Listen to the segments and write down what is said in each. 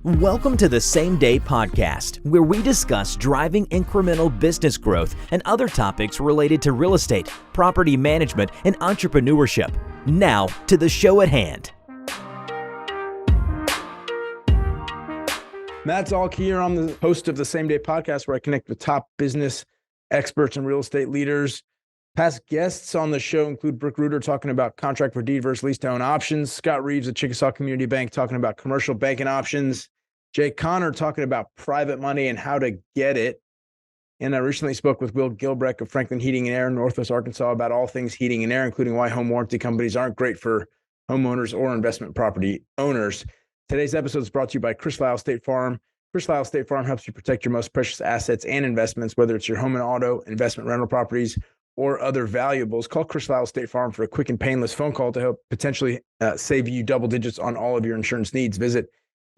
Welcome to the Same Day Podcast, where we discuss driving incremental business growth and other topics related to real estate, property management, and entrepreneurship. Now to the show at hand. Matt Zalk here. I'm the host of the Same Day Podcast, where I connect with top business experts and real estate leaders. Past guests on the show include Brooke Reuter talking about contract for deed versus lease to own options, Scott Reeves at Chickasaw Community Bank talking about commercial banking options, Jay Connor talking about private money and how to get it. And I recently spoke with Will Gilbreck of Franklin Heating and Air in Northwest Arkansas about all things heating and air, including why home warranty companies aren't great for homeowners or investment property owners. Today's episode is brought to you by Chris Lyle State Farm. Chris Lyle State Farm helps you protect your most precious assets and investments, whether it's your home and auto, investment rental properties, or other valuables. Call Chris Lyle State Farm for a quick and painless phone call to help potentially save you double digits on all of your insurance needs. Visit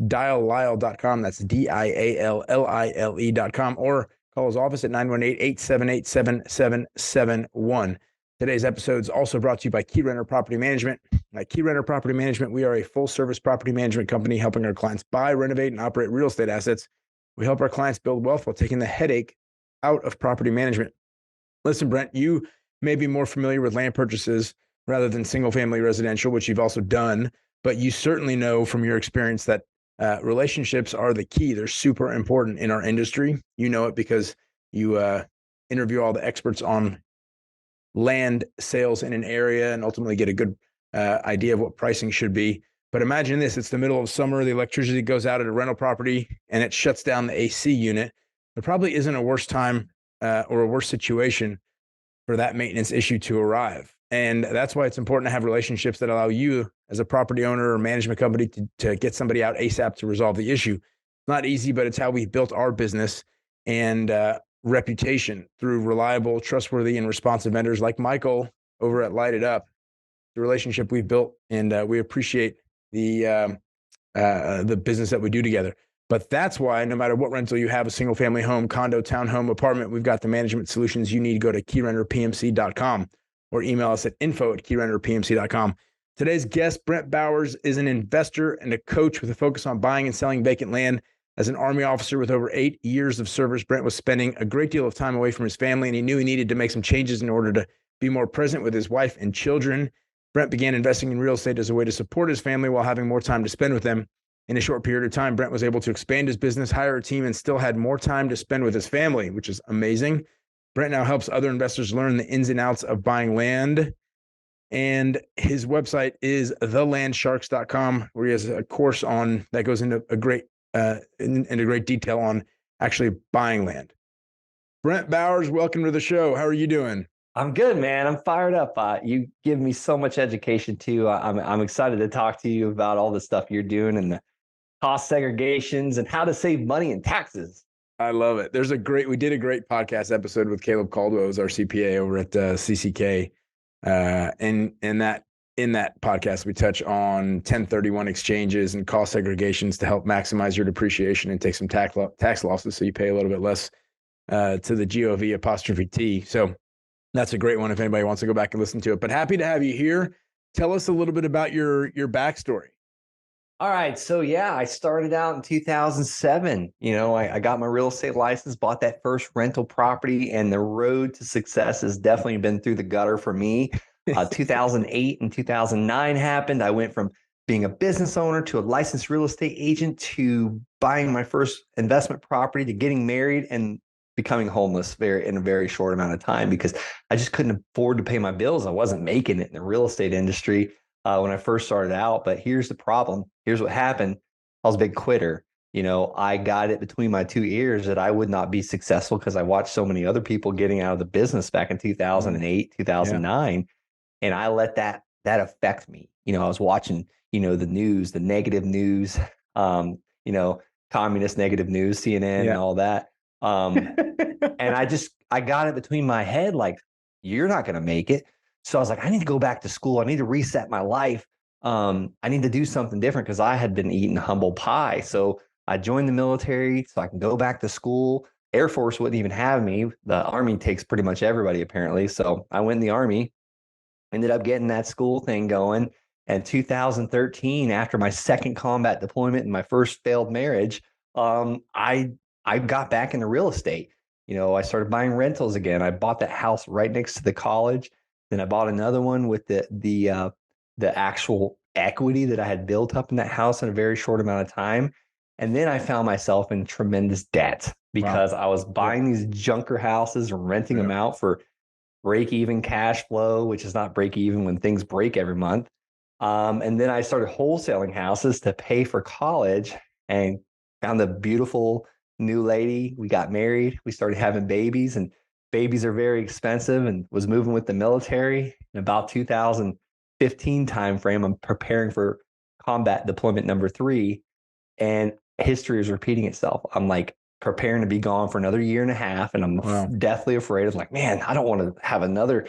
diallyle.com. That's diallile.com, or call his office at 918-878-7771. Today's episode is also brought to you by Keyrenter Property Management. At Keyrenter Property Management, we are a full-service property management company helping our clients buy, renovate, and operate real estate assets. We help our clients build wealth while taking the headache out of property management. Listen, Brent, you may be more familiar with land purchases rather than single-family residential, which you've also done, but you certainly know from your experience that relationships are the key. They're super important in our industry. You know it because you interview all the experts on land sales in an area and ultimately get a good idea of what pricing should be. But imagine this, it's the middle of summer, the electricity goes out at a rental property and it shuts down the AC unit. There probably isn't a worse time or a worse situation for that maintenance issue to arrive. And that's why it's important to have relationships that allow you as a property owner or management company to get somebody out ASAP to resolve the issue. It's not easy, but it's how we built our business and reputation through reliable, trustworthy, and responsive vendors like Michael over at Light It Up. The relationship we've built, and we appreciate the business that we do together. But that's why no matter what rental you have, a single family home, condo, townhome, apartment, we've got the management solutions you need. Go to keyrenterpmc.com or email us at info@keyrenterpmc.com. Today's guest, Brent Bowers, is an investor and a coach with a focus on buying and selling vacant land. As an Army officer with over 8 years of service, Brent was spending a great deal of time away from his family, and he knew he needed to make some changes in order to be more present with his wife and children. Brent began investing in real estate as a way to support his family while having more time to spend with them. In a short period of time, Brent was able to expand his business, hire a team, and still had more time to spend with his family, which is amazing. Brent now helps other investors learn the ins and outs of buying land. And his website is thelandsharks.com, where he has a course on that goes into a great into great detail on actually buying land. Brent Bowers, welcome to the show. How are you doing? I'm good, man. I'm fired up. You give me so much education too. I'm excited to talk to you about all the stuff you're doing and the cost segregations and how to save money and taxes. I love it. We did a great podcast episode with Caleb Caldwell, who's our CPA over at CCK. And in that podcast, we touch on 1031 exchanges and cost segregations to help maximize your depreciation and take some tax losses, so you pay a little bit less to the GOV''T. So that's a great one if anybody wants to go back and listen to it. But happy to have you here. Tell us a little bit about your backstory. All right. So yeah, I started out in 2007. I got my real estate license, bought that first rental property, and the road to success has definitely been through the gutter for me. 2008 and 2009 happened. I went from being a business owner to a licensed real estate agent to buying my first investment property to getting married and becoming homeless in a very short amount of time because I just couldn't afford to pay my bills. I wasn't making it in the real estate industry when I first started out. But here's the problem. Here's what happened. I was a big quitter. I got it between my two ears that I would not be successful because I watched so many other people getting out of the business back in 2008, 2009. Yeah. And I let that affect me. I was watching, the news, the negative news, communist negative news, CNN and all that. And I got it between my head, like, you're not going to make it. So I was like, I need to go back to school. I need to reset my life. I need to do something different because I had been eating humble pie. So I joined the military so I can go back to school. Air Force wouldn't even have me. The Army takes pretty much everybody apparently. So I went in the Army, ended up getting that school thing going. And 2013, after my second combat deployment and my first failed marriage, I got back into real estate. I started buying rentals again. I bought that house right next to the college. Then I bought another one with the actual equity that I had built up in that house in a very short amount of time. And then I found myself in tremendous debt because I was buying these junker houses and renting them out for break even cash flow, which is not break even when things break every month. And then I started wholesaling houses to pay for college and found a beautiful new lady. We got married. We started having babies, and babies are very expensive, and was moving with the military. In about 2015 timeframe, I'm preparing for combat deployment number 3, and history is repeating itself. I'm like preparing to be gone for another year and a half, and I'm deathly afraid of man, I don't want to have another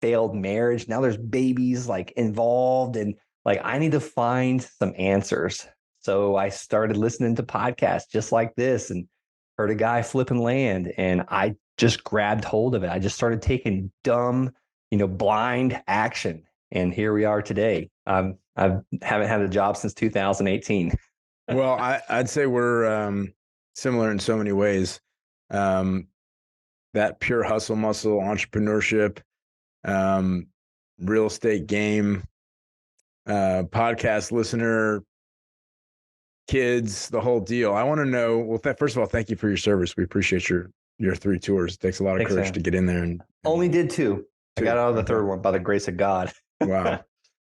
failed marriage. Now there's babies involved, and I need to find some answers. So I started listening to podcasts just like this and heard a guy flipping land, and I just grabbed hold of it. I just started taking dumb, blind action. And here we are today. I haven't had a job since 2018. Well, I'd say we're similar in so many ways. That pure hustle muscle, entrepreneurship, real estate game, podcast listener, kids, the whole deal. I want to know, well, first of all, thank you for your service. We appreciate your 3 tours. It takes a lot of courage to get in there. And only did 2. I got out of the third one by the grace of God. Wow.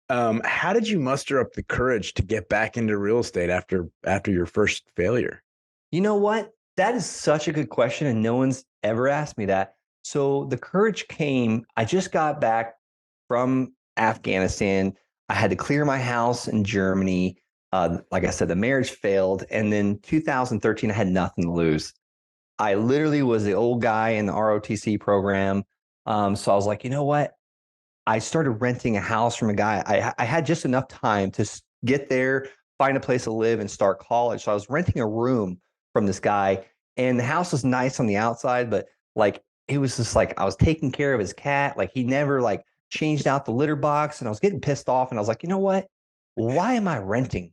How did you muster up the courage to get back into real estate after your first failure? You know what? That is such a good question, and no one's ever asked me that. So the courage came, I just got back from Afghanistan. I had to clear my house in Germany. Like I said, the marriage failed. And then 2013, I had nothing to lose. I literally was the old guy in the ROTC program. So I was like, you know what? I started renting a house from a guy. I had just enough time to get there, find a place to live, and start college. So I was renting a room from this guy, and the house was nice on the outside, but it was just I was taking care of his cat. He never changed out the litter box, and I was getting pissed off. And I was like, you know what? Why am I renting?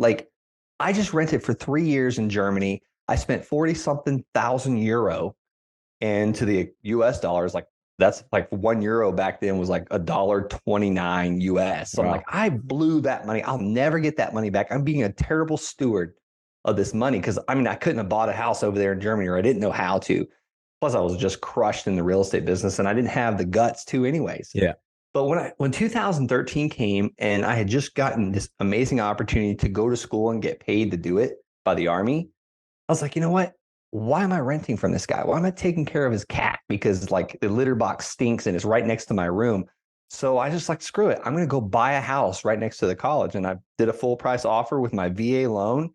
I just rented for 3 years in Germany. I spent 40 something thousand euro, and to the US dollars, that's €1 back then was $1.29 US. So I'm I blew that money. I'll never get that money back. I'm being a terrible steward of this money because I couldn't have bought a house over there in Germany, or I didn't know how to. Plus, I was just crushed in the real estate business, and I didn't have the guts to, anyways. Yeah. But when 2013 came, and I had just gotten this amazing opportunity to go to school and get paid to do it by the Army, I was like, you know what? Why am I renting from this guy? Why am I taking care of his cat? Because the litter box stinks and it's right next to my room. So I just screw it. I'm going to go buy a house right next to the college. And I did a full price offer with my VA loan.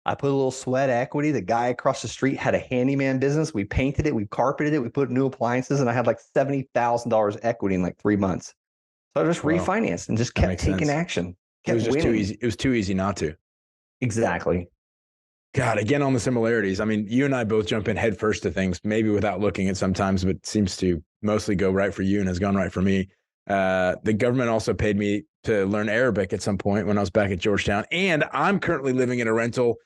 I put a little sweat equity. The guy across the street had a handyman business. We painted it. We carpeted it. We put new appliances, and I had $70,000 equity in 3 months. So I just refinanced and just kept taking action. It was just too easy. It was too easy not to. Exactly. God, again, on the similarities. You and I both jump in head first to things, maybe without looking at sometimes, but seems to mostly go right for you and has gone right for me. The government also paid me to learn Arabic at some point when I was back at Georgetown. And I'm currently living in a rental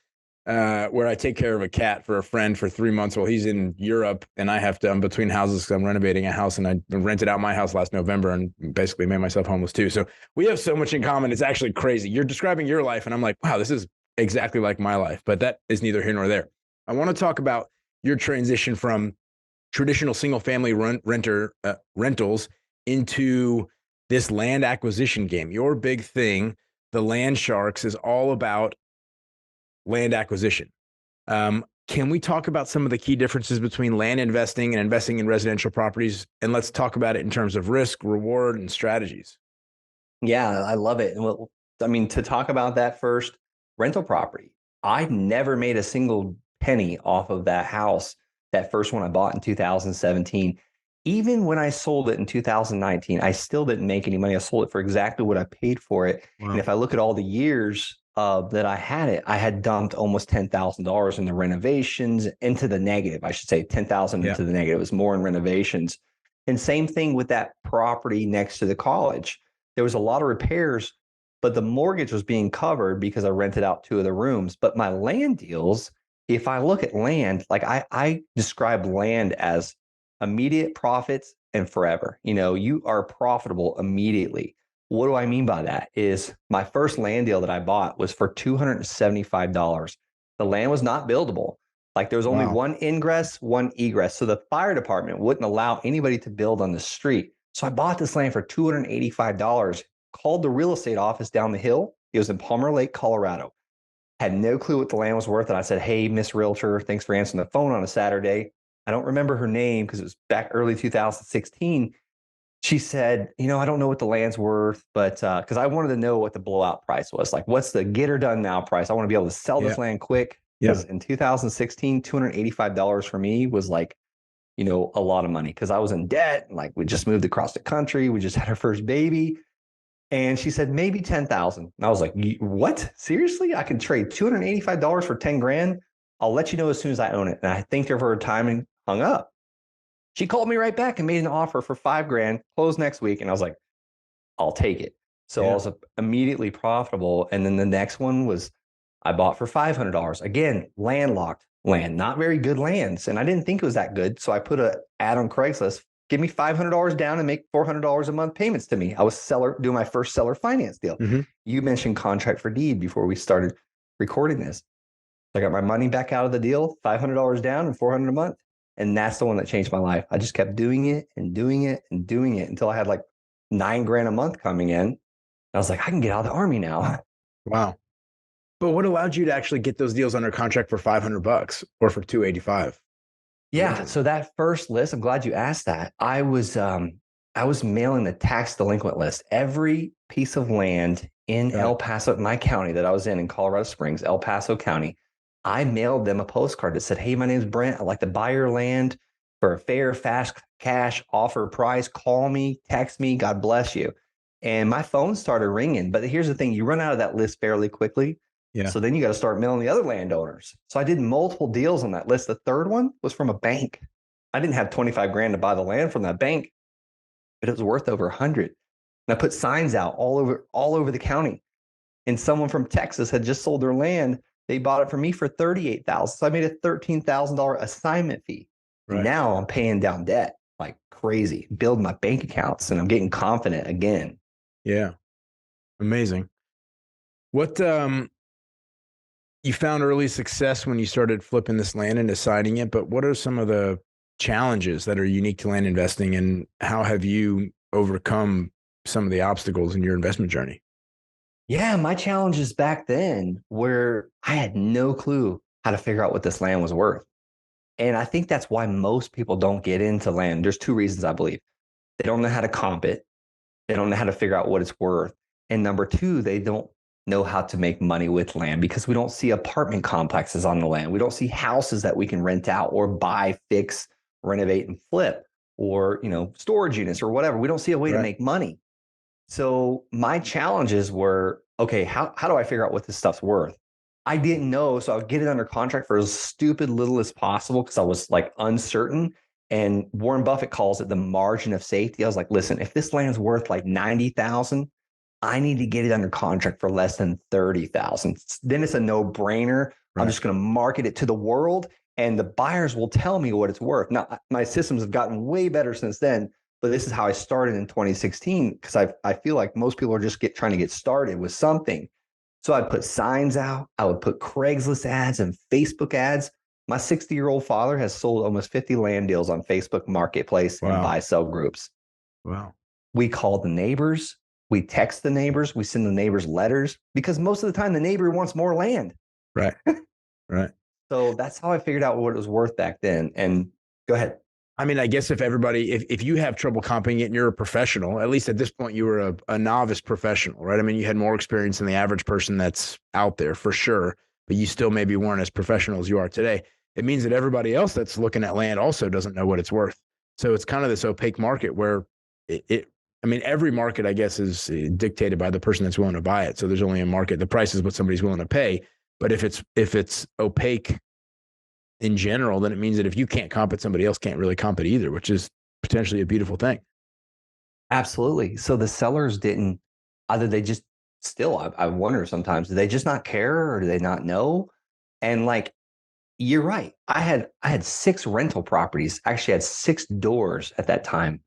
where I take care of a cat for a friend for 3 months while he's in Europe. And I have to, I'm between houses because I'm renovating a house, and I rented out my house last November and basically made myself homeless too. So we have so much in common. It's actually crazy. You're describing your life, and I'm like, wow, this is exactly like my life, but that is neither here nor there. I want to talk about your transition from traditional single-family rentals into this land acquisition game. Your big thing, the Land Sharks, is all about land acquisition. Can we talk about some of the key differences between land investing and investing in residential properties? And let's talk about it in terms of risk, reward, and strategies. Yeah, I love it. Well, to talk about that first, rental property. I never made a single penny off of that house, that first one I bought in 2017. Even when I sold it in 2019, I still didn't make any money. I sold it for exactly what I paid for it. Wow. And if I look at all the years that I had it, I had dumped almost $10,000 in the renovations into the negative. I should say 10,000 into the negative. It was more in renovations. And same thing with that property next to the college. There was a lot of repairs, but the mortgage was being covered because I rented out 2 of the rooms. But my land deals, if I look at land, like I describe land as immediate profits and forever. You are profitable immediately. What do I mean by that? Is my first land deal that I bought was for $275. The land was not buildable. Like there was only one ingress, one egress. So the fire department wouldn't allow anybody to build on the street. So I bought this land for $285, called the real estate office down the hill. It was in Palmer Lake, Colorado. Had no clue what the land was worth. And I said, hey, Miss Realtor, thanks for answering the phone on a Saturday. I don't remember her name because it was back early 2016. She said, I don't know what the land's worth, but because I wanted to know what the blowout price was. Like, what's the get her done now price? I want to be able to sell this land quick. Because in 2016, $285 for me was like, a lot of money because I was in debt. Like we just moved across the country. We just had our first baby. And she said, maybe 10,000. And I was like, what? Seriously? I can trade $285 for 10 grand. I'll let you know as soon as I own it. And I thanked her for her time and hung up. She called me right back and made an offer for 5 grand, close next week. And I was like, I'll take it. So I was immediately profitable. And then the next one was I bought for $500. Again, landlocked land, not very good lands. And I didn't think it was that good. So I put an ad on Craigslist, give me $500 down and make $400 a month payments to me. I was doing my first seller finance deal. Mm-hmm. You mentioned contract for deed before we started recording this. I got my money back out of the deal, $500 down and $400 a month. And that's the one that changed my life. I just kept doing it and doing it and doing it until I had like $9 grand a month coming in. I was like, I can get out of the Army now. Wow. But what allowed you to actually get those deals under contract for $500 or for $285? Yeah. So that first list, I'm glad you asked that. I was mailing the tax delinquent list. Every piece of land in El Paso, my county that I was in Colorado Springs, El Paso County, I mailed them a postcard that said, hey, my name's Brent. I'd like to buy your land for a fair, fast cash offer price. Call me, text me. God bless you. And my phone started ringing. But here's the thing. You run out of that list fairly quickly. Yeah. So then you got to start mailing the other landowners. So I did multiple deals on that list. The third one was from a bank. I didn't have 25 grand to buy the land from that bank, but it was worth over 100. And I put signs out all over the county. And someone from Texas had just sold their land. They bought it from me for $38,000. So I made a $13,000 assignment fee. Right. And now I'm paying down debt like crazy, building my bank accounts, and I'm getting confident again. Yeah. Amazing. What, you found early success when you started flipping this land and deciding it, but what are some of the challenges that are unique to land investing, and how have you overcome some of the obstacles in your investment journey? Yeah, my challenges back then were I had no clue how to figure out what this land was worth. And I think that's why most people don't get into land. There's 2 reasons, I believe. They don't know how to comp it. They don't know how to figure out what it's worth. And number 2, they don't know how to make money with land because we don't see apartment complexes on the land. We don't see houses that we can rent out or buy, fix, renovate, and flip, or, storage units or whatever. We don't see a way to make money. So my challenges were, okay, how do I figure out what this stuff's worth? I didn't know. So I would get it under contract for as stupid little as possible because I was like uncertain. And Warren Buffett calls it the margin of safety. I was like, listen, if this land's worth like 90,000, I need to get it under contract for less than 30,000. Then it's a no-brainer. Right. I'm just going to market it to the world, and the buyers will tell me what it's worth. Now, my systems have gotten way better since then, but this is how I started in 2016 because I feel like most people are just trying to get started with something. So I'd put signs out. I would put Craigslist ads and Facebook ads. My 60-year-old father has sold almost 50 land deals on Facebook Marketplace and buy-sell groups. Wow. We call the neighbors. We text the neighbors. We send the neighbors letters because most of the time the neighbor wants more land. Right. Right. So that's how I figured out what it was worth back then. And go ahead. I mean, I guess if you have trouble comping it and you're a professional, at least at this point, you were a novice professional, right? I mean, you had more experience than the average person that's out there for sure, but you still maybe weren't as professional as you are today. It means that everybody else that's looking at land also doesn't know what it's worth. So it's kind of this opaque market where every market, I guess, is dictated by the person that's willing to buy it. So there's only a market. The price is what somebody's willing to pay. But if it's opaque in general, then it means that if you can't comp it, somebody else can't really comp it either, which is potentially a beautiful thing. Absolutely. So the sellers didn't, either they just still, I wonder sometimes, do they just not care or do they not know? And like, you're right. I had 6 rental properties. Actually, I had 6 doors at that time.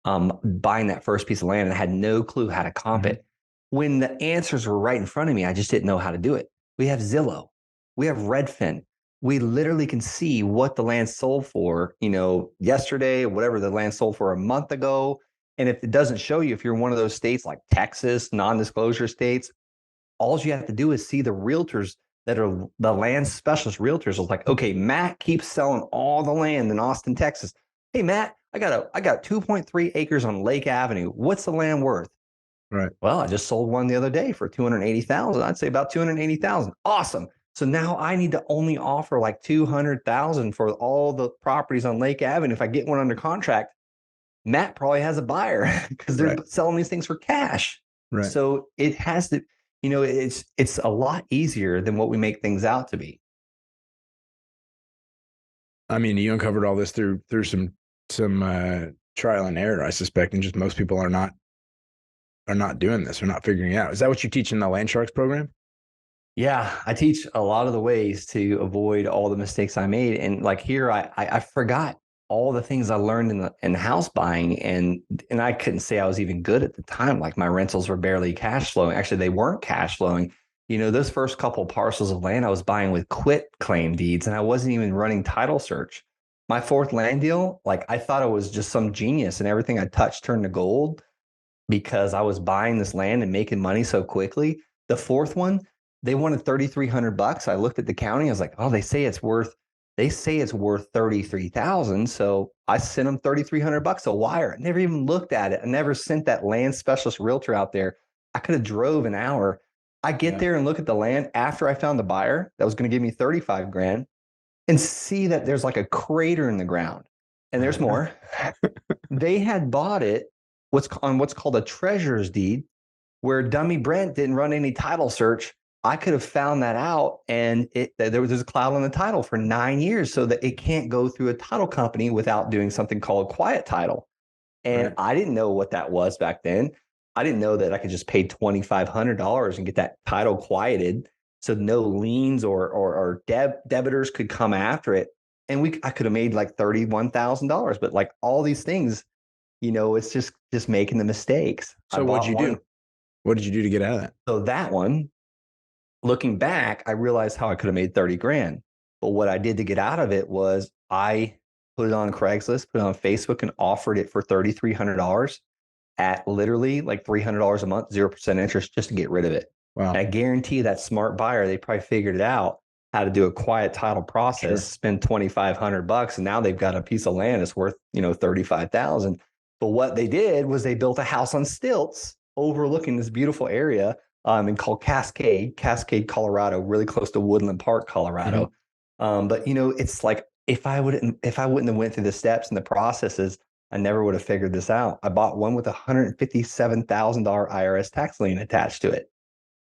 Buying that first piece of land, and I had no clue how to comp it. When the answers were right in front of me, I just didn't know how to do it. We have Zillow, we have Redfin. We literally can see what the land sold for, yesterday, whatever the land sold for a month ago. And if it doesn't show you, if you're in one of those states like Texas, non-disclosure states, all you have to do is see the realtors that are the land specialist realtors are like, okay, Matt keeps selling all the land in Austin, Texas. Hey, Matt, I got 2.3 acres on Lake Avenue. What's the land worth? Right. Well, I just sold one the other day for 280,000. I'd say about 280,000. Awesome. So now I need to only offer like 200,000 for all the properties on Lake Avenue. If I get one under contract, Matt probably has a buyer because they're selling these things for cash. Right. So it has to, it's a lot easier than what we make things out to be. I mean, you uncovered all this through some trial and error, I suspect, and just most people are not doing this, are not figuring it out. Is that what you teach in the Land Sharks program? Yeah, I teach a lot of the ways to avoid all the mistakes I made. And like here, I forgot all the things I learned in house buying, and I couldn't say I was even good at the time. Like my rentals were barely cash flowing. Actually, they weren't cash flowing. Those first couple parcels of land I was buying with quit claim deeds, and I wasn't even running title search. My 4th land deal, like I thought I was just some genius, and everything I touched turned to gold because I was buying this land and making money so quickly. The 4th one, they wanted $3,300. I looked at the county. I was like, oh, they say it's worth 33,000. So I sent them $3,300 a wire. I never even looked at it. I never sent that land specialist realtor out there. I could have drove an hour. I get there and look at the land after I found the buyer that was going to give me 35 grand and see that there's like a crater in the ground. And there's more. They had bought it what's called a treasurer's deed, where dummy Brent didn't run any title search. I could have found that out, and there's a cloud on the title for 9 years, so that it can't go through a title company without doing something called quiet title. And I didn't know what that was back then. I didn't know that I could just pay $2,500 and get that title quieted, so no liens or debitors could come after it. And I could have made like $31,000, but like all these things, it's just making the mistakes. So what'd you do? What did you do to get out of that? So that one, looking back, I realized how I could have made 30 grand. But what I did to get out of it was I put it on Craigslist, put it on Facebook, and offered it for $3,300 at literally like $300 a month, 0% interest, just to get rid of it. Wow. And I guarantee that smart buyer, they probably figured it out how to do a quiet title process, spend $2,500, and now they've got a piece of land that's worth, 35,000. But what they did was they built a house on stilts overlooking this beautiful area and called Cascade, Colorado, really close to Woodland Park, Colorado. But it's like if I wouldn't have went through the steps and the processes, I never would have figured this out. I bought one with $157,000 IRS tax lien attached to it.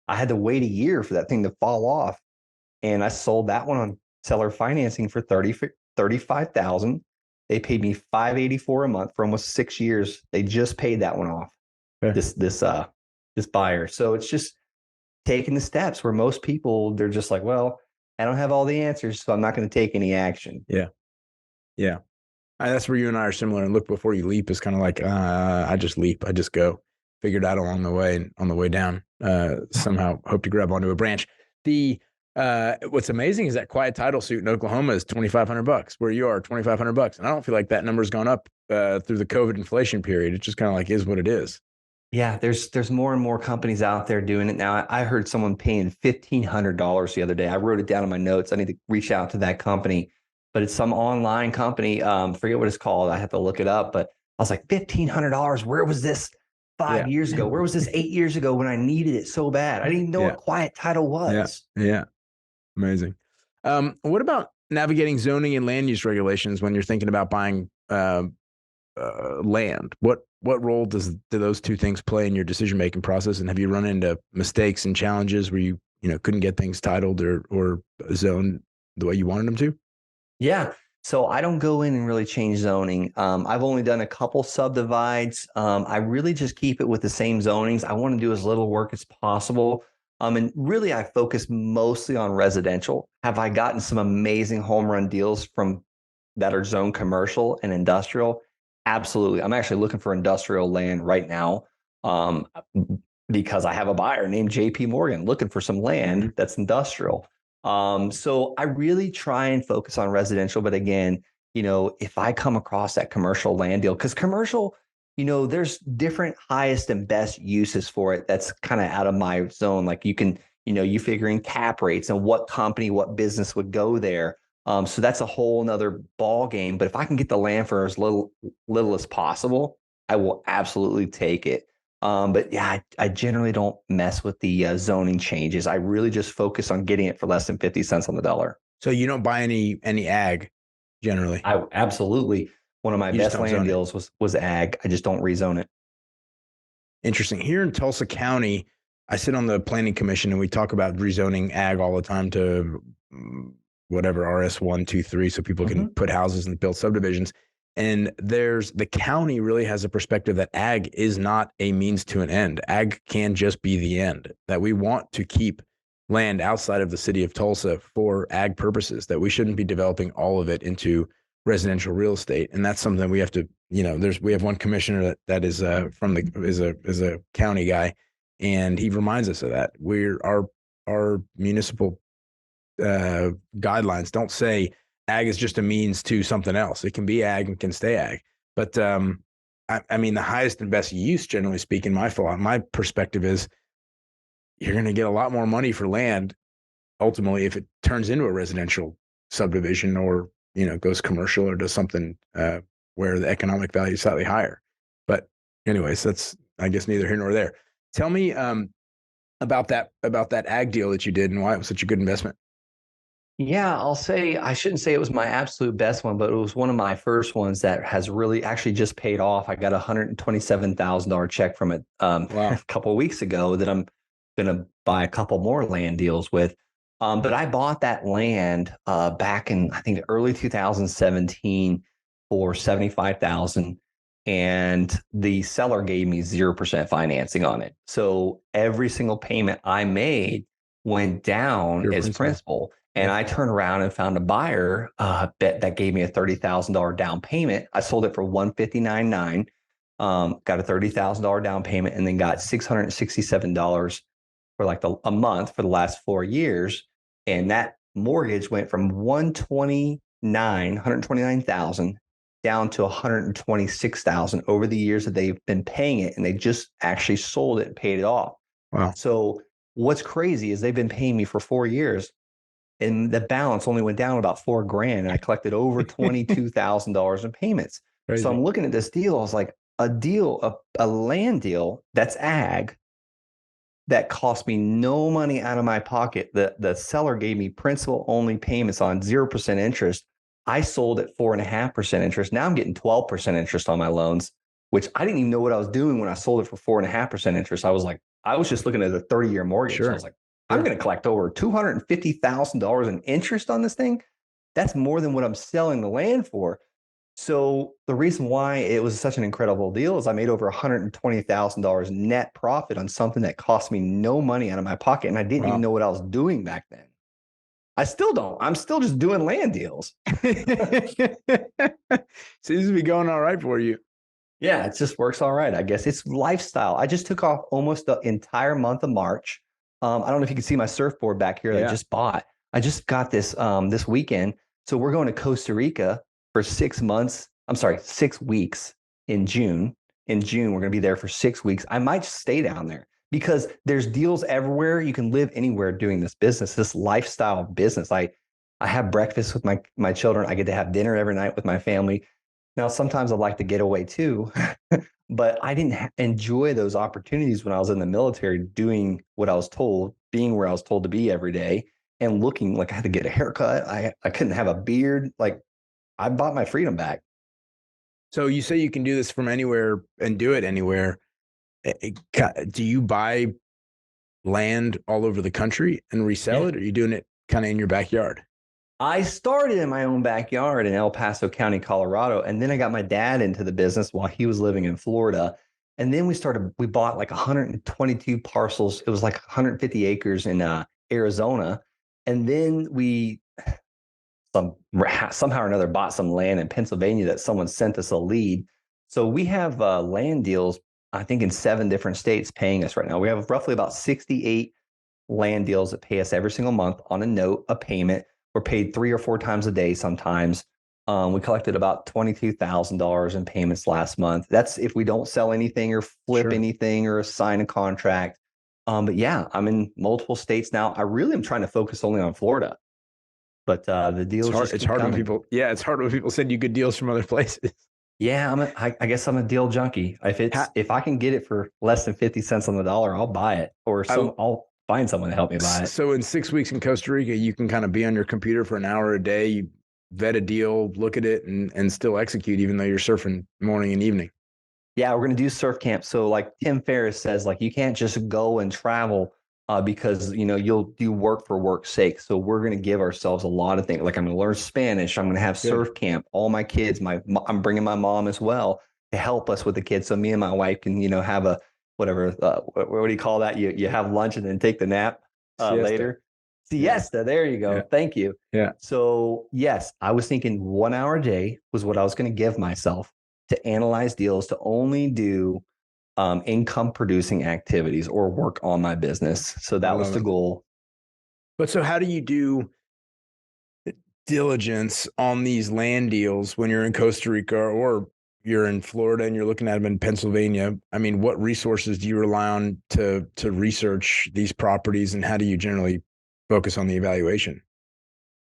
I had to wait a year for that thing to fall off, and I sold that one on seller financing for $35,000. They paid me $584 a month for almost 6 years. They just paid that one off. This buyer. So it's just taking the steps where most people, they're just like, well, I don't have all the answers, so I'm not going to take any action. Yeah. That's where you and I are similar. And look before you leap is kind of like, I just leap. I just go. Figured out along the way, and on the way down, somehow hope to grab onto a branch. What's amazing is that quiet title suit in Oklahoma is $2,500. Where you are, $2,500, and I don't feel like that number's gone up through the COVID inflation period. It just kind of like is what it is. Yeah, there's more and more companies out there doing it now. I heard someone paying $1,500 the other day. I wrote it down in my notes. I need to reach out to that company, but it's some online company. Forget what it's called. I have to look it up. But I was like, $1,500. Where was this 5 years ago? Where was this 8 years ago when I needed it so bad? I didn't even know what quiet title was. Yeah. Amazing. What about navigating zoning and land use regulations when you're thinking about buying land? What role do those two things play in your decision-making process? And have you run into mistakes and challenges where you couldn't get things titled or zoned the way you wanted them to? Yeah. So I don't go in and really change zoning. I've only done a couple subdivides. I really just keep it with the same zonings. I want to do as little work as possible. And really, I focus mostly on residential. Have I gotten some amazing home run deals from that are zone commercial and industrial? Absolutely. I'm actually looking for industrial land right now, um, because I have a buyer named JP Morgan looking for some land that's industrial. So I really try and focus on residential. But again, if I come across that commercial land deal, because commercial, there's different highest and best uses for it. That's kind of out of my zone. Like you figure in cap rates and what company, what business would go there. So that's a whole nother ball game. But if I can get the land for as little as possible, I will absolutely take it. But yeah, I generally don't mess with the zoning changes. I really just focus on getting it for less than 50 cents on the dollar. So you don't buy any ag generally? I absolutely. One of my best land deals was ag. I just don't rezone it. Interesting. Here in Tulsa County, I sit on the planning commission and we talk about rezoning ag all the time to whatever RS1, 2, 3, so people can put houses and build subdivisions. And the county really has a perspective that ag is not a means to an end. Ag can just be the end, that we want to keep land outside of the city of Tulsa for ag purposes, that we shouldn't be developing all of it into residential real estate. And that's something we have to, we have one commissioner that is is a county guy, and he reminds us of that. Our municipal guidelines don't say ag is just a means to something else. It can be ag and can stay ag. But I mean, the highest and best use, generally speaking, my perspective is you're going to get a lot more money for land ultimately if it turns into a residential subdivision or, goes commercial or does something where the economic value is slightly higher. But anyways, that's, I guess, neither here nor there. Tell me about that ag deal that you did and why it was such a good investment. Yeah, I shouldn't say it was my absolute best one, but it was one of my first ones that has really actually just paid off. I got a $127,000 check from it a couple of weeks ago that I'm going to buy a couple more land deals with. But I bought that land back in, I think, early 2017 for $75,000, and the seller gave me 0% financing on it. So every single payment I made went down as principal. And I turned around and found a buyer that gave me a $30,000 down payment. I sold it for $159,900, got a $30,000 down payment, and then got $667 for like a month for the last 4 years. And that mortgage went from $129,000 down to $126,000 over the years that they've been paying it. And they just actually sold it and paid it off. Wow. So what's crazy is they've been paying me for 4 years, and the balance only went down about $4,000, and I collected over $22,000 in payments. Crazy. So I'm looking at this deal. I was like, a land deal that's ag that cost me no money out of my pocket. The seller gave me principal only payments on 0% interest. I sold at 4.5% interest. Now I'm getting 12% interest on my loans, which I didn't even know what I was doing when I sold it for 4.5% interest. I was just looking at a 30-year mortgage. Sure. I was like, I'm going to collect over $250,000 in interest on this thing. That's more than what I'm selling the land for. So the reason why it was such an incredible deal is I made over $120,000 net profit on something that cost me no money out of my pocket. And I didn't even know what I was doing back then. I still don't. I'm still just doing land deals. Seems to be going all right for you. Yeah, it just works all right. I guess it's lifestyle. I just took off almost the entire month of March. I don't know if you can see my surfboard back here that I just bought. I just got this this weekend. So we're going to Costa Rica for 6 months. I'm sorry, 6 weeks in June. In June, we're going to be there for 6 weeks. I might stay down there because there's deals everywhere. You can live anywhere doing this business, this lifestyle business. I have breakfast with my children. I get to have dinner every night with my family. Now, sometimes I like to get away too, but I didn't enjoy those opportunities when I was in the military, doing what I was told, being where I was told to be every day, and looking like I had to get a haircut. I couldn't have a beard. Like, I bought my freedom back. So you say you can do this from anywhere and do it anywhere. Do you buy land all over the country and resell it, or are you doing it kind of in your backyard? I started in my own backyard in El Paso County, Colorado. And then I got my dad into the business while he was living in Florida. And then we bought like 122 parcels. It was like 150 acres in Arizona. And then we somehow or another bought some land in Pennsylvania that someone sent us a lead. So we have land deals, I think, in 7 different states paying us right now. We have roughly about 68 land deals that pay us every single month on a note, a payment. We're paid 3 or 4 times a day sometimes. We collected about $22,000 in payments last month. That's if we don't sell anything or flip anything or sign a contract. But yeah, I'm in multiple states now. I really am trying to focus only on Florida. But the deals it's hard when people send you good deals from other places. Yeah, I guess I'm a deal junkie. If I can get it for less than 50 cents on the dollar, I'll buy it, or I'll find someone to help me buy it. So in 6 weeks in Costa Rica, you can kind of be on your computer for an hour a day, you vet a deal, look at it, and still execute, even though you're surfing morning and evening. Yeah, we're going to do surf camp. So like Tim Ferriss says, like you can't just go and travel because you'll do work for work's sake. So we're going to give ourselves a lot of things. Like I'm going to learn Spanish. I'm going to have surf camp. All my kids, I'm bringing my mom as well to help us with the kids. So me and my wife can have a whatever. What do you call that? You have lunch and then take the nap later. Siesta. There you go. Yeah. Thank you. Yeah. So yes, I was thinking 1 hour a day was what I was going to give myself to analyze deals, to only do income producing activities or work on my business. So that was the goal. But so how do you do diligence on these land deals when you're in Costa Rica or you're in Florida and you're looking at them in Pennsylvania? I mean, what resources do you rely on to research these properties, and how do you generally focus on the evaluation?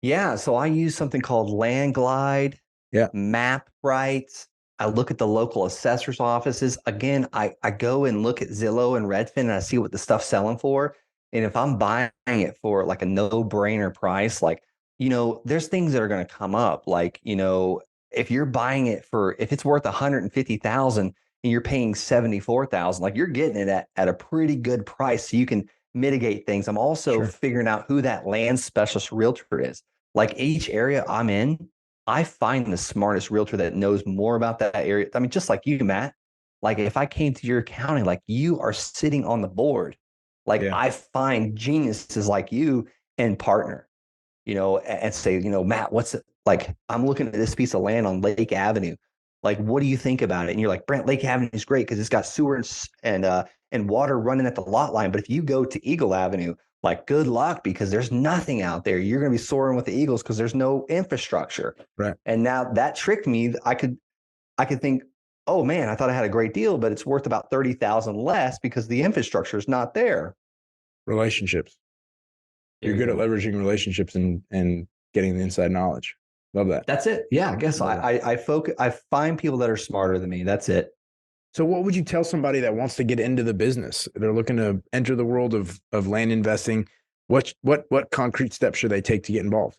Yeah, so I use something called LandGlide, MapRight. I look at the local assessor's offices. Again, I go and look at Zillow and Redfin and I see what the stuff's selling for. And if I'm buying it for like a no-brainer price, like, there's things that are going to come up. Like, if you're buying it if it's worth 150,000 and you're paying 74,000, like you're getting it at a pretty good price. So you can mitigate things. I'm also figuring out who that land specialist realtor is. Like each area I'm in, I find the smartest realtor that knows more about that area. I mean, just like you, Matt, like if I came to your county, like you are sitting on the board, like I find geniuses like you and partner, and say, Matt, what's it like? I'm looking at this piece of land on Lake Avenue. Like, what do you think about it? And you're like, Brent, Lake Avenue is great because it's got sewer and water running at the lot line. But if you go to Eagle Avenue, like good luck because there's nothing out there. You're going to be soaring with the Eagles because there's no infrastructure. Right. And now that tricked me. I could think, oh man, I thought I had a great deal, but it's worth about 30,000 less because the infrastructure is not there. Relationships. You're good at leveraging relationships and getting the inside knowledge. Love that. That's it. Yeah, I guess I focus. I find people that are smarter than me. That's it. So what would you tell somebody that wants to get into the business? They're looking to enter the world of land investing. What concrete steps should they take to get involved?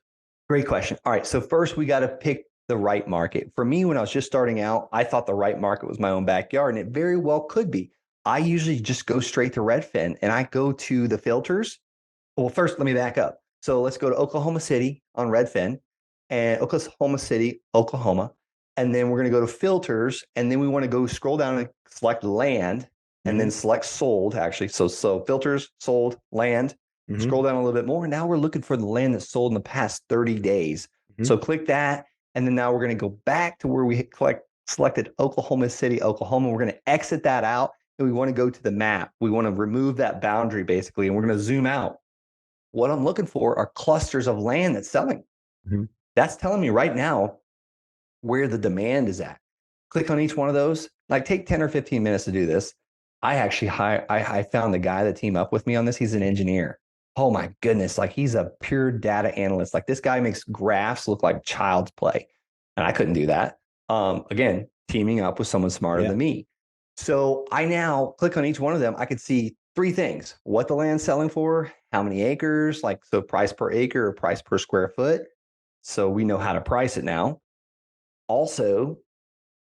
Great question. All right. So first we got to pick the right market. For me, when I was just starting out, I thought the right market was my own backyard, and it very well could be. I usually just go straight to Redfin and I go to the filters. Well, first, let me back up. So let's go to Oklahoma City on Redfin and Oklahoma City, Oklahoma. And then we're going to go to filters, and then we want to go scroll down and select land, and then select sold, actually. So filters, sold, land, scroll down a little bit more. Now we're looking for the land that's sold in the past 30 days. So click that. And then now we're going to go back to where we selected Oklahoma City, Oklahoma. We're going to exit that out, and we want to go to the map. We want to remove that boundary basically, and we're going to zoom out. What I'm looking for are clusters of land that's selling. That's telling me right now where the demand is at. Click on each one of those. Like take 10 or 15 minutes to do this. I actually I found the guy that teamed up with me on this. He's an engineer. Oh my goodness. Like he's a pure data analyst. Like this guy makes graphs look like child's play. And I couldn't do that. Again, teaming up with someone smarter than me. So I now click on each one of them. I could see 3 things: what the land's selling for, how many acres, like so price per acre or price per square foot. So we know how to price it now. Also,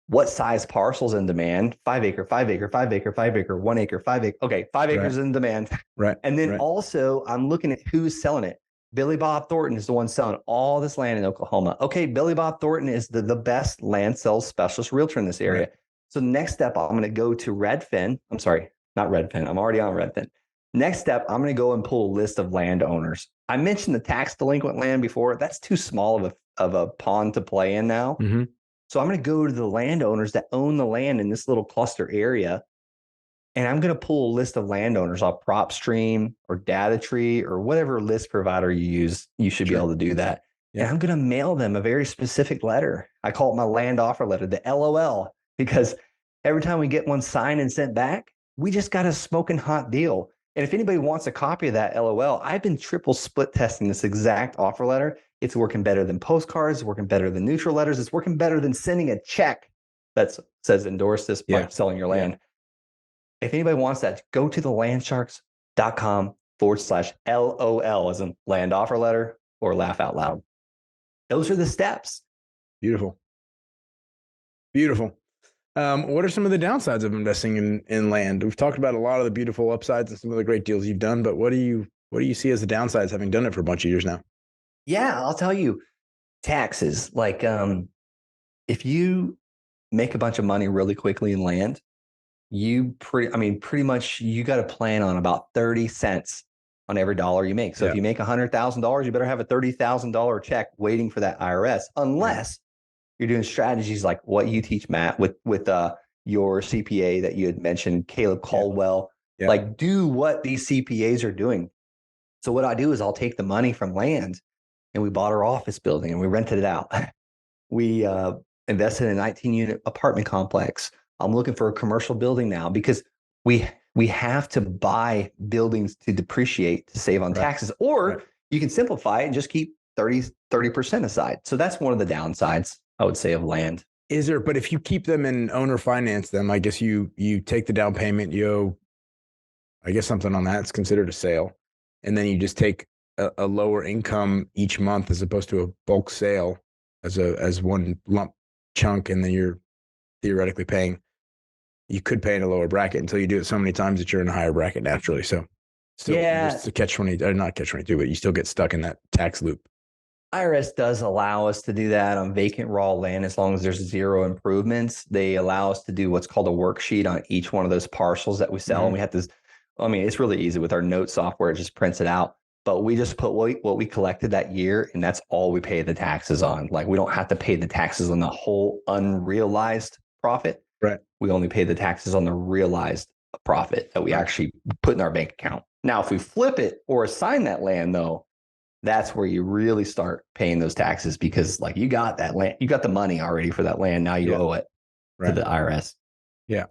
what size parcels in demand? 5 acre, 5 acre, 5 acre, 5 acre, 1 acre, 5 acre. Okay, 5 acres in demand. Right. And then also I'm looking at who's selling it. Billy Bob Thornton is the one selling all this land in Oklahoma. Okay, Billy Bob Thornton is the best land sales specialist realtor in this area. Right. So next step, I'm going to go to Redfin. I'm sorry, not Redfin. I'm already on Redfin. Next step, I'm going to go and pull a list of landowners. I mentioned the tax delinquent land before. That's too small of a pond to play in now. Mm-hmm. So I'm going to go to the landowners that own the land in this little cluster area. And I'm going to pull a list of landowners off PropStream or DataTree or whatever list provider you use. You should be able to do that. Yeah. And I'm going to mail them a very specific letter. I call it my land offer letter, the LOL, because every time we get one signed and sent back, we just got a smoking hot deal. And if anybody wants a copy of that LOL, I've been triple split testing this exact offer letter. It's working better than postcards, working better than neutral letters. It's working better than sending a check that says endorse this by selling your land. If anybody wants that, go to thelandsharks.com/LOL as in land offer letter or laugh out loud. Those are the steps. Beautiful. Beautiful. What are some of the downsides of investing in land? We've talked about a lot of the beautiful upsides and some of the great deals you've done, but what do you see as the downsides having done it for a bunch of years now? Yeah, I'll tell you, taxes. Like if you make a bunch of money really quickly in land, pretty much you got to plan on about 30 cents on every dollar you make. So if you make $100,000, you better have a $30,000 check waiting for that IRS, unless you're doing strategies like what you teach, Matt, with your CPA that you had mentioned, Caleb Caldwell. Like do what these CPAs are doing. So what I do is I'll take the money from land, and we bought our office building and we rented it out. We invested in a 19-unit apartment complex. I'm looking for a commercial building now because we have to buy buildings to depreciate to save on taxes, or you can simplify it and just keep 30% aside. So that's one of the downsides, I would say, of land. Is there, but if you keep them and owner finance them, I guess you take the down payment, you owe, I guess something on that, it's considered a sale. And then you just take a lower income each month as opposed to a bulk sale as one lump chunk. And then you're theoretically you could pay in a lower bracket until you do it so many times that you're in a higher bracket naturally. So still, it's a catch-20, or not catch-22, but you still get stuck in that tax loop. IRS does allow us to do that on vacant raw land as long as there's zero improvements. They allow us to do what's called a worksheet on each one of those parcels that we sell. And we have this, it's really easy with our note software. It just prints it out. But we just put what we collected that year, and that's all we pay the taxes on. Like we don't have to pay the taxes on the whole unrealized profit. Right. We only pay the taxes on the realized profit that we actually put in our bank account. Now, if we flip it or assign that land, though, that's where you really start paying those taxes, because like you got that land, you got the money already for that land. Now you owe it to the IRS. Yeah.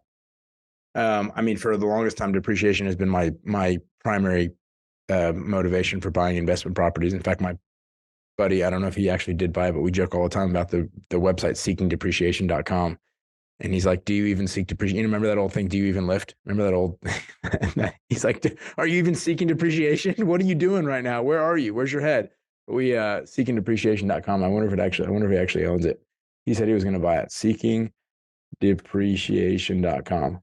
For the longest time, depreciation has been my primary motivation for buying investment properties. In fact, my buddy, I don't know if he actually did buy it, but we joke all the time about the website seekingdepreciation.com. And he's like, do you even seek depreciation? You remember that old thing? Do you even lift? Remember that old? He's like, are you even seeking depreciation? What are you doing right now? Where are you? Where's your head? We seekingdepreciation.com. I wonder if he actually owns it. He said he was going to buy it. Seekingdepreciation.com.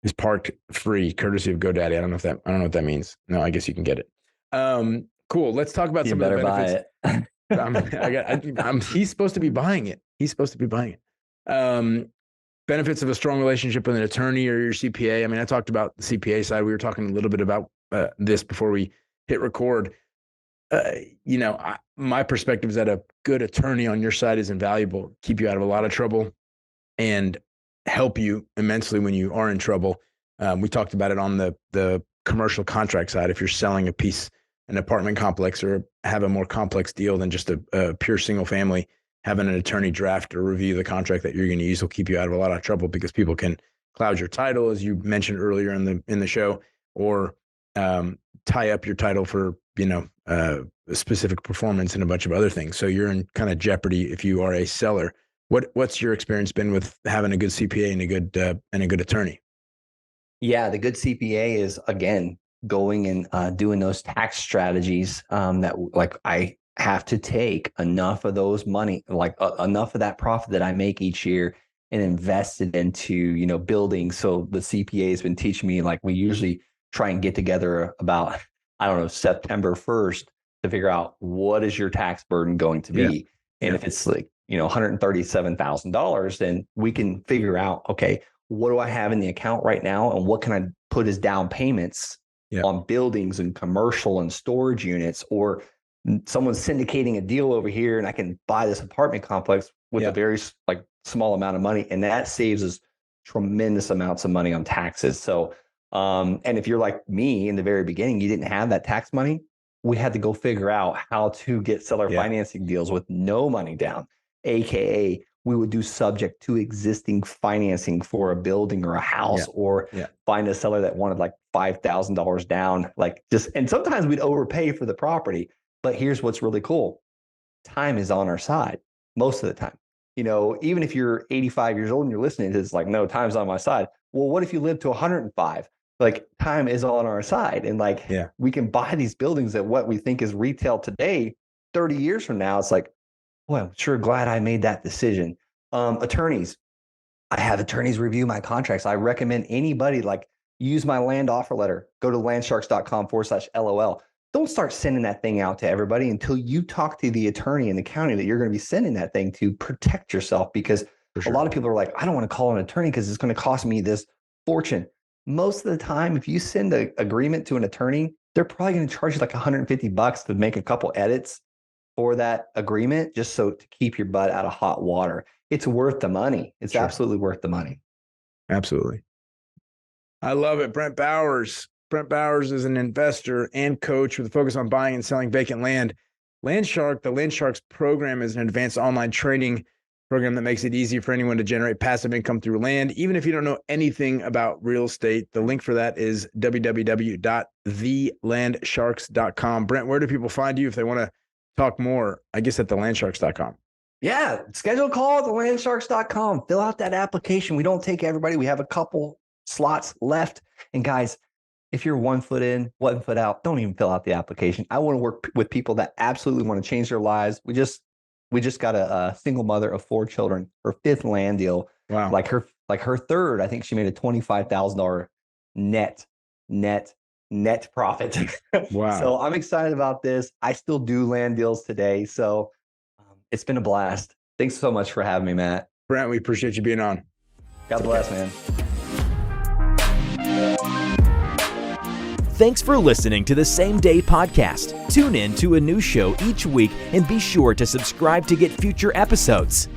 It's parked free, courtesy of GoDaddy. I don't know what that means. No, I guess you can get it. Cool. Let's talk about some of the benefits. He's supposed to be buying it. Benefits of a strong relationship with an attorney or your CPA. I talked about the CPA side. We were talking a little bit about this before we hit record. My perspective is that a good attorney on your side is invaluable, keep you out of a lot of trouble and help you immensely when you are in trouble. We talked about it on the commercial contract side. If you're selling an apartment complex, or have a more complex deal than just a pure single family, having an attorney draft or review the contract that you're going to use will keep you out of a lot of trouble, because people can cloud your title, as you mentioned earlier in the show, or tie up your title for specific performance and a bunch of other things. So you're in kind of jeopardy if you are a seller. What's your experience been with having a good CPA and a good attorney? Yeah, the good CPA is, again, going and doing those tax strategies that like I have to take enough of those money, like enough of that profit that I make each year, and invest it into, building. So the CPA has been teaching me, like we usually try and get together about I don't know, September 1st to figure out what is your tax burden going to be. Yeah. And if it's like, $137,000, then we can figure out, okay, what do I have in the account right now? And what can I put as down payments on buildings and commercial and storage units, or someone's syndicating a deal over here and I can buy this apartment complex with a very small amount of money. And that saves us tremendous amounts of money on taxes. So, and if you're like me in the very beginning, you didn't have that tax money, we had to go figure out how to get seller financing deals with no money down, AKA we would do subject to existing financing for a building or a house, or find a seller that wanted like $5,000 down, and sometimes we'd overpay for the property. But here's what's really cool. Time is on our side most of the time. Even if you're 85 years old and you're listening to this, like, no, time's on my side. Well, what if you live to 105? Time is on our side. And we can buy these buildings at what we think is retail today. 30 years from now, it's like, boy, I'm sure glad I made that decision. Attorneys, I have attorneys review my contracts. I recommend anybody use my land offer letter. Go to landsharks.com/LOL. Don't start sending that thing out to everybody until you talk to the attorney in the county that you're going to be sending that thing to. Protect yourself, because a lot of people are like, I don't want to call an attorney because it's going to cost me this fortune. Most of the time, if you send an agreement to an attorney, they're probably going to charge you like $150 to make a couple edits for that agreement, just so to keep your butt out of hot water. It's worth the money. It's absolutely worth the money. Absolutely. I love it. Brent Bowers. Brent Bowers is an investor and coach with a focus on buying and selling vacant land. Landshark, the Landsharks program, is an advanced online training program that makes it easy for anyone to generate passive income through land, even if you don't know anything about real estate. The link for that is www.thelandsharks.com. Brent, where do people find you if they want to talk more? I guess at thelandsharks.com. Yeah, schedule a call at thelandsharks.com. Fill out that application. We don't take everybody. We have a couple slots left. And guys, if you're 1 foot in, 1 foot out, don't even fill out the application. I want to work with people that absolutely want to change their lives. We just got a single mother of 4 children, her 5th land deal. Wow. Like her 3rd, I think she made a $25,000 net profit. Wow. So I'm excited about this. I still do land deals today. So it's been a blast. Thanks so much for having me, Matt. Brent, we appreciate you being on. God bless, man. Thanks for listening to the Same Day Podcast. Tune in to a new show each week and be sure to subscribe to get future episodes.